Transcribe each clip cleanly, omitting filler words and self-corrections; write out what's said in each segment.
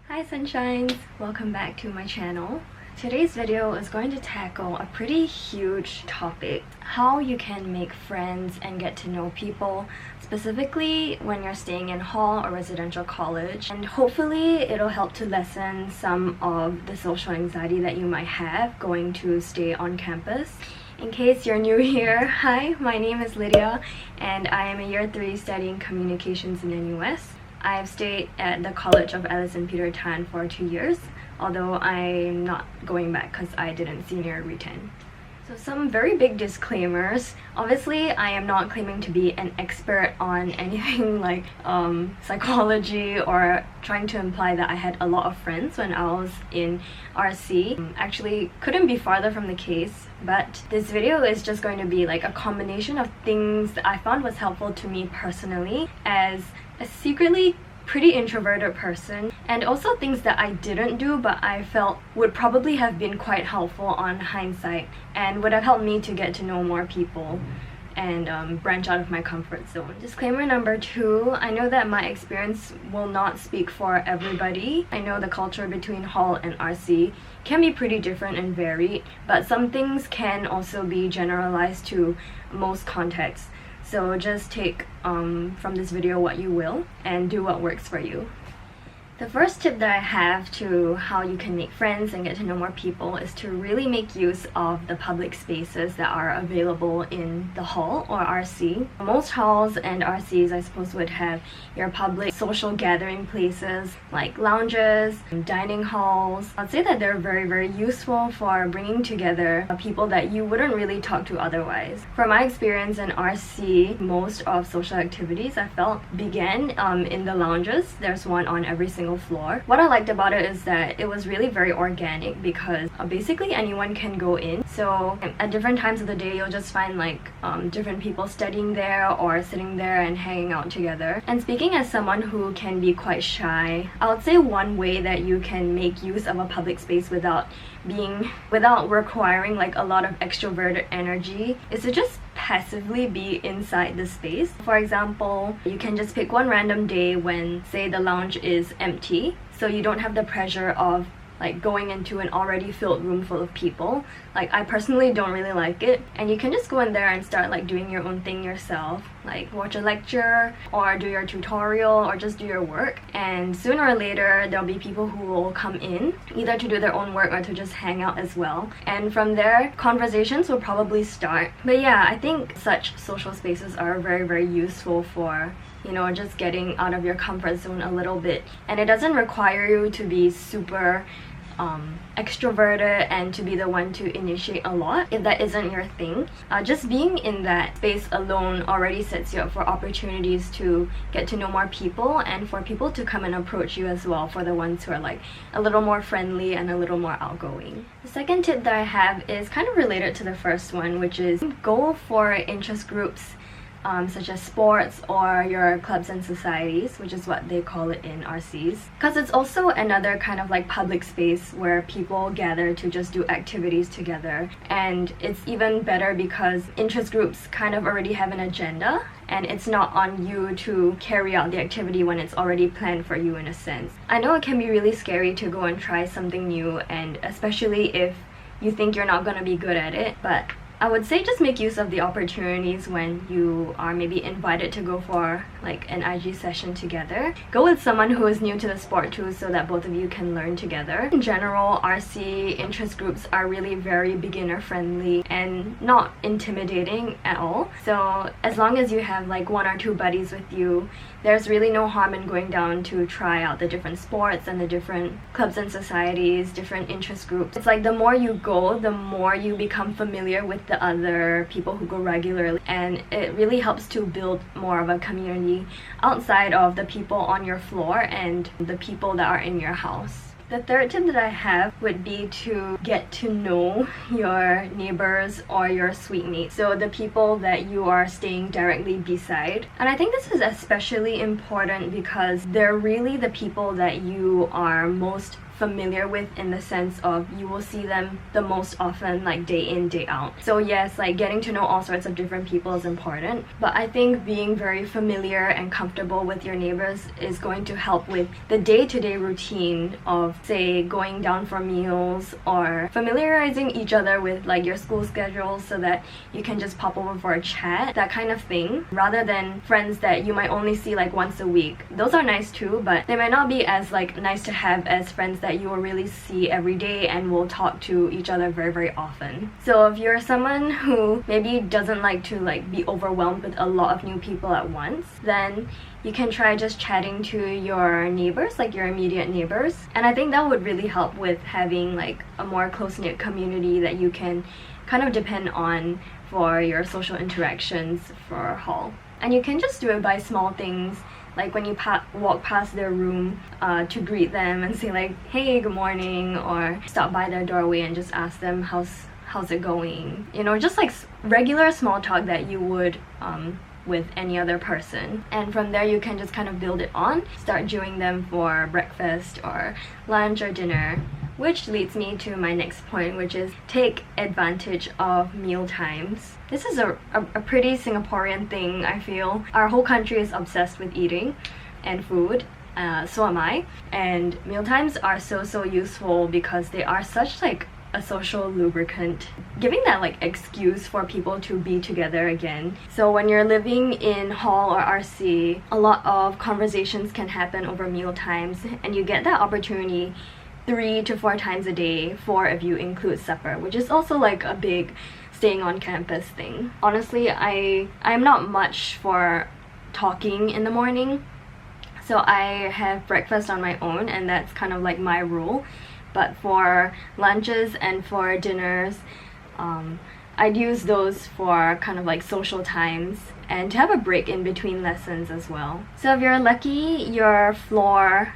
Hi sunshines! Welcome back to my channel. Today's video is going to tackle a pretty huge topic, how you can make friends and get to know people, specifically when you're staying in hall or residential college, and hopefully it'll help to lessen some of the social anxiety that you might have going to stay on campus. In case you're new here, hi, my name is Lydia and I am a year 3 studying communications in NUS. I have stayed at the College of Alice and Peter Tan for 2 years, although I'm not going back because I didn't senior retain. So some very big disclaimers. Obviously, I am not claiming to be an expert on anything like psychology or trying to imply that I had a lot of friends when I was in RC. Actually, couldn't be farther from the case, but this video is just going to be like a combination of things that I found was helpful to me personally as a secretly pretty introverted person, and also things that I didn't do but I felt would probably have been quite helpful on hindsight and would have helped me to get to know more people and branch out of my comfort zone. Disclaimer number 2, I know that my experience will not speak for everybody. I know the culture between hall and RC can be pretty different and varied, but some things can also be generalized to most contexts. So just take from this video what you will and do what works for you. The first tip that I have to how you can make friends and get to know more people is to really make use of the public spaces that are available in the hall or RC. Most halls and RCs, I suppose, would have your public social gathering places like lounges and dining halls. I'd say that they're very useful for bringing together people that you wouldn't really talk to otherwise. From my experience in RC, most of social activities I felt began in the lounges. There's one on every single floor. What I liked about it is that it was really very organic because basically anyone can go in. So at different times of the day you'll just find like different people studying there or sitting there and hanging out together. And speaking as someone who can be quite shy, I would say one way that you can make use of a public space without requiring like a lot of extroverted energy is to just passively be inside the space. For example, you can just pick one random day when, say, the lounge is empty, so you don't have the pressure of like going into an already filled room full of people. Like, I personally don't really like it, and you can just go in there and start like doing your own thing yourself, like watch a lecture or do your tutorial or just do your work, and sooner or later there'll be people who will come in either to do their own work or to just hang out as well, and from there conversations will probably start. But yeah, I think such social spaces are very useful for, you know, just getting out of your comfort zone a little bit, and it doesn't require you to be super extroverted and to be the one to initiate a lot if that isn't your thing. Just being in that space alone already sets you up for opportunities to get to know more people and for people to come and approach you as well, for the ones who are like a little more friendly and a little more outgoing. The second tip that I have is kind of related to the first one, which is go for interest groups such as sports or your clubs and societies, which is what they call it in RCs, because it's also another kind of like public space where people gather to just do activities together. And it's even better because interest groups kind of already have an agenda and it's not on you to carry out the activity when it's already planned for you, in a sense. I know it can be really scary to go and try something new, and especially if you think you're not going to be good at it, but I would say just make use of the opportunities when you are maybe invited to go for like an IG session together. Go with someone who is new to the sport too, so that both of you can learn together. In general, RC interest groups are really very beginner friendly and not intimidating at all. So as long as you have like 1 or 2 buddies with you, there's really no harm in going down to try out the different sports and the different clubs and societies, different interest groups. It's like the more you go, the more you become familiar with the other people who go regularly, and it really helps to build more of a community outside of the people on your floor and the people that are in your house. The third tip that I have would be to get to know your neighbors or your suite mates, so the people that you are staying directly beside. And I think this is especially important because they're really the people that you are most familiar with, in the sense of you will see them the most often, like day in, day out. So yes, like getting to know all sorts of different people is important, but I think being very familiar and comfortable with your neighbors is going to help with the day-to-day routine of, say, going down for meals, or familiarizing each other with like your school schedules so that you can just pop over for a chat, that kind of thing, rather than friends that you might only see like once a week. Those are nice too, but they might not be as like nice to have as friends that you will really see every day and will talk to each other very, very often. So if you're someone who maybe doesn't like to like be overwhelmed with a lot of new people at once, then you can try just chatting to your neighbors, like your immediate neighbors. And I think that would really help with having like a more close-knit community that you can kind of depend on for your social interactions for hall. And you can just do it by small things, like when you walk past their room to greet them and say like, hey, good morning, or stop by their doorway and just ask them how's it going, you know, just like regular small talk that you would with any other person. And from there you can just kind of build it on, start joining them for breakfast or lunch or dinner. Which leads me to my next point, which is take advantage of meal times. This is a pretty Singaporean thing, I feel. Our whole country is obsessed with eating and food. So am I. And meal times are so useful because they are such like a social lubricant, giving that like excuse for people to be together again. So when you're living in hall or RC, a lot of conversations can happen over meal times, and you get that opportunity 3 to 4 times a day, 4 if you include supper, which is also like a big staying on campus thing. Honestly, I'm not much for talking in the morning, so I have breakfast on my own, and that's kind of like my rule. But for lunches and for dinners, I'd use those for kind of like social times and to have a break in between lessons as well. So if you're lucky, your floor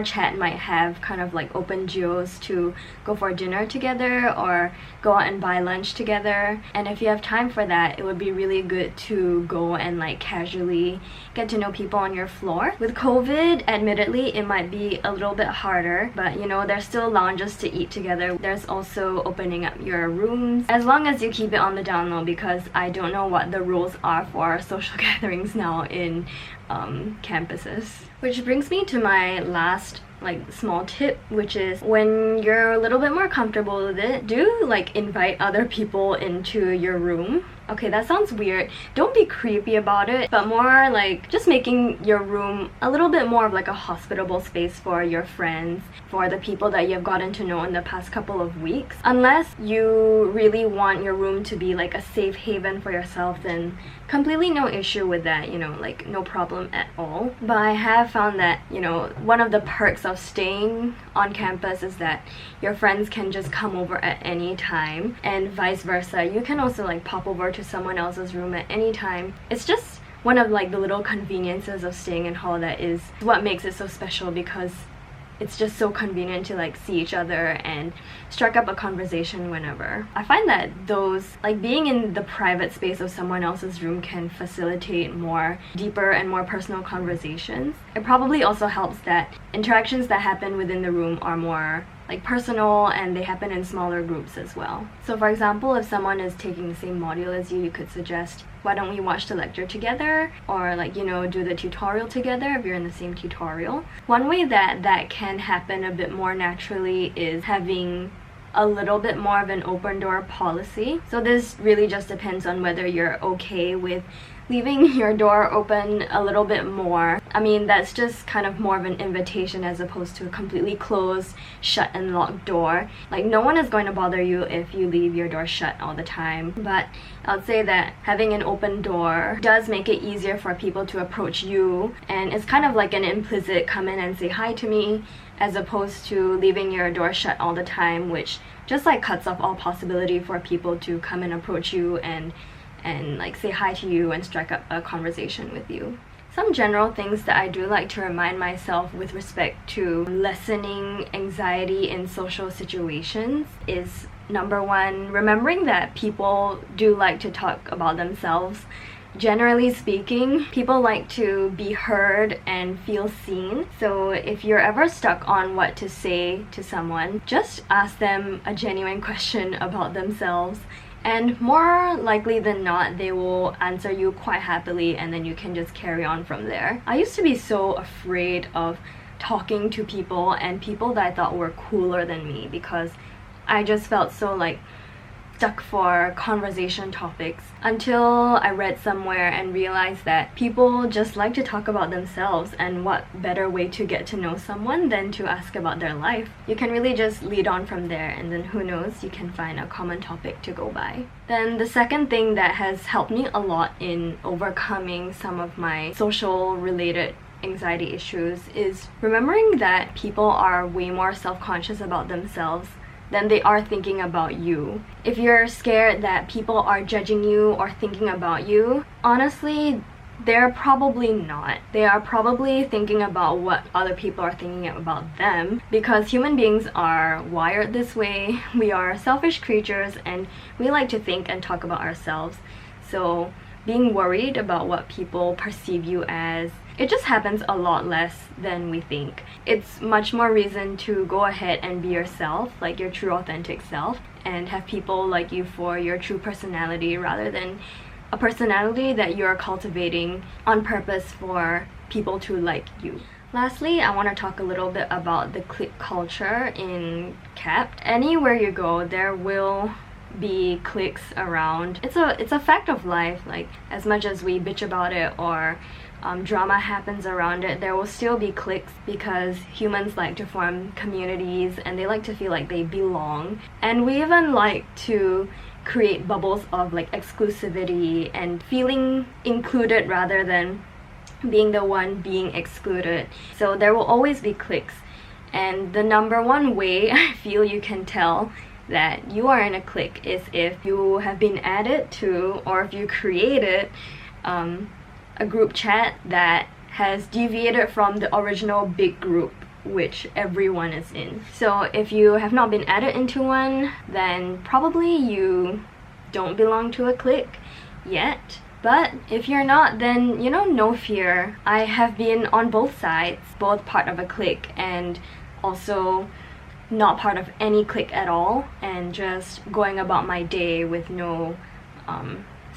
chat might have kind of like open geos to go for dinner together or go out and buy lunch together. And if you have time for that, it would be really good to go and like casually get to know people on your floor. With COVID, admittedly, it might be a little bit harder, but you know, there's still lounges to eat together. There's also opening up your rooms, as long as you keep it on the down low, because I don't know what the rules are for social gatherings now in campuses. Which brings me to my last like small tip, which is when you're a little bit more comfortable with it, do like invite other people into your room. Okay, that sounds weird. Don't be creepy about it, but more like just making your room a little bit more of like a hospitable space for your friends, for the people that you've gotten to know in the past couple of weeks. Unless you really want your room to be like a safe haven for yourself, then completely no issue with that, you know, like no problem at all. But I have found that, you know, one of the perks of staying on campus is that your friends can just come over at any time, and vice versa. You can also like pop over to someone else's room at any time. It's just one of like the little conveniences of staying in hall that is what makes it so special, because it's just so convenient to like see each other and strike up a conversation whenever. I find that those, like being in the private space of someone else's room, can facilitate more deeper and more personal conversations. It probably also helps that interactions that happen within the room are more like personal, and they happen in smaller groups as well. So for example, if someone is taking the same module as you, you could suggest, why don't we watch the lecture together, or like, you know, do the tutorial together if you're in the same tutorial. One way that can happen a bit more naturally is having a little bit more of an open door policy. So this really just depends on whether you're okay with leaving your door open a little bit more. I mean, that's just kind of more of an invitation as opposed to a completely closed, shut and locked door. Like, no one is going to bother you if you leave your door shut all the time. But I'll say that having an open door does make it easier for people to approach you, and it's kind of like an implicit come in and say hi to me, as opposed to leaving your door shut all the time, which just like cuts off all possibility for people to come and approach you and like say hi to you and strike up a conversation with you. Some general things that I do like to remind myself with respect to lessening anxiety in social situations is, number one, remembering that people do like to talk about themselves. generally speaking, people like to be heard and feel seen. So if you're ever stuck on what to say to someone, just ask them a genuine question about themselves, and more likely than not, they will answer you quite happily, and then you can just carry on from there. I used to be so afraid of talking to people and people that I thought were cooler than me, because I just felt so like stuck for conversation topics, until I read somewhere and realized that people just like to talk about themselves, and what better way to get to know someone than to ask about their life. You can really just lead on from there, and then who knows, you can find a common topic to go by. Then the second thing that has helped me a lot in overcoming some of my social related anxiety issues is remembering that people are way more self-conscious about themselves than they are thinking about you. If you're scared that people are judging you or thinking about you, honestly, they're probably not. They are probably thinking about what other people are thinking about them, because human beings are wired this way. We are selfish creatures and we like to think and talk about ourselves. So being worried about what people perceive you as, it just happens a lot less than we think. It's much more reason to go ahead and be yourself, like your true authentic self, and have people like you for your true personality, rather than a personality that you're cultivating on purpose for people to like you. Lastly, I want to talk a little bit about the clique culture in CAPT. Anywhere you go, there will be cliques around. It's a fact of life. Like, as much as we bitch about it or drama happens around it, there will still be cliques, because humans like to form communities and they like to feel like they belong. And we even like to create bubbles of like exclusivity and feeling included rather than being the one being excluded. So there will always be cliques, and the number one way I feel you can tell that you are in a clique is if you have been added to, or if you created a group chat that has deviated from the original big group which everyone is in. So if you have not been added into one, then probably you don't belong to a clique yet. But if you're not, then you know, no fear. I have been on both sides, both part of a clique and also not part of any clique at all, and just going about my day with no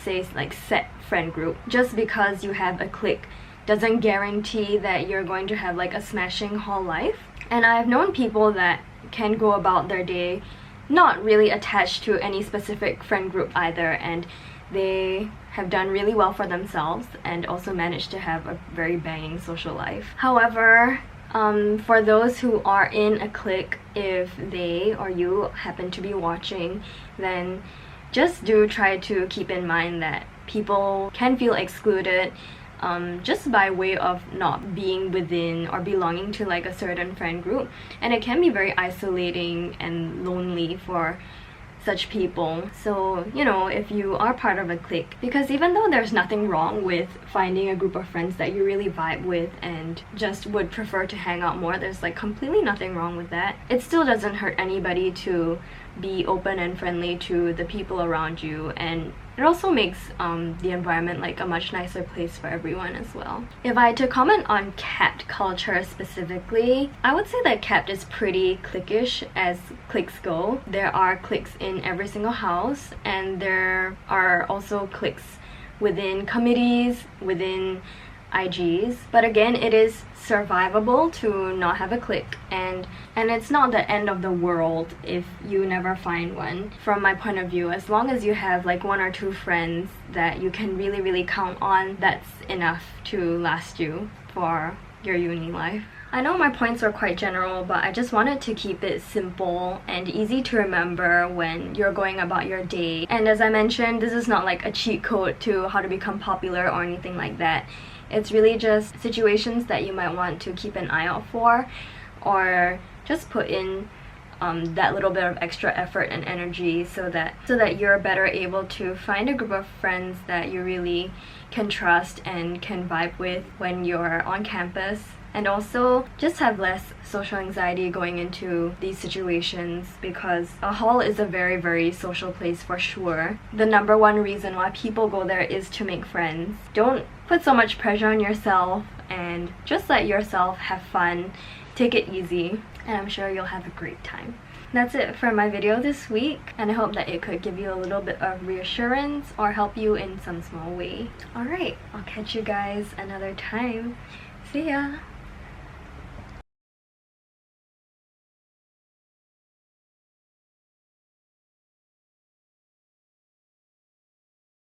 say like set friend group. Just because you have a clique doesn't guarantee that you're going to have like a smashing whole life. And I've known people that can go about their day not really attached to any specific friend group either, and they have done really well for themselves and also managed to have a very banging social life. However, for those who are in a clique, if they or you happen to be watching, then just do try to keep in mind that people can feel excluded just by way of not being within or belonging to like a certain friend group, and it can be very isolating and lonely for such people. So, you know, if you are part of a clique, because even though there's nothing wrong with finding a group of friends that you really vibe with and just would prefer to hang out more, there's like completely nothing wrong with that. It still doesn't hurt anybody to be open and friendly to the people around you, and it also makes the environment like a much nicer place for everyone as well. If I had to comment on CAPT culture specifically, I would say that CAPT is pretty cliquish as cliques go. There are cliques in every single house, and there are also cliques within committees, within IGs. But again, it is survivable to not have a clique, and it's not the end of the world if you never find one. From my point of view, as long as you have like one or two friends that you can really count on, that's enough to last you for your uni life. I know my points are quite general, but I just wanted to keep it simple and easy to remember when you're going about your day. And as I mentioned, this is not like a cheat code to how to become popular or anything like that. It's really just situations that you might want to keep an eye out for, or just put in that little bit of extra effort and energy so that you're better able to find a group of friends that you really can trust and can vibe with when you're on campus and also just have less social anxiety going into these situations, because a hall is a very social place for sure. The number one reason why people go there is to make friends. Don't put so much pressure on yourself and just let yourself have fun. Take it easy, and I'm sure you'll have a great time. That's it for my video this week, and I hope that it could give you a little bit of reassurance or help you in some small way. Alright, I'll catch you guys another time. See ya!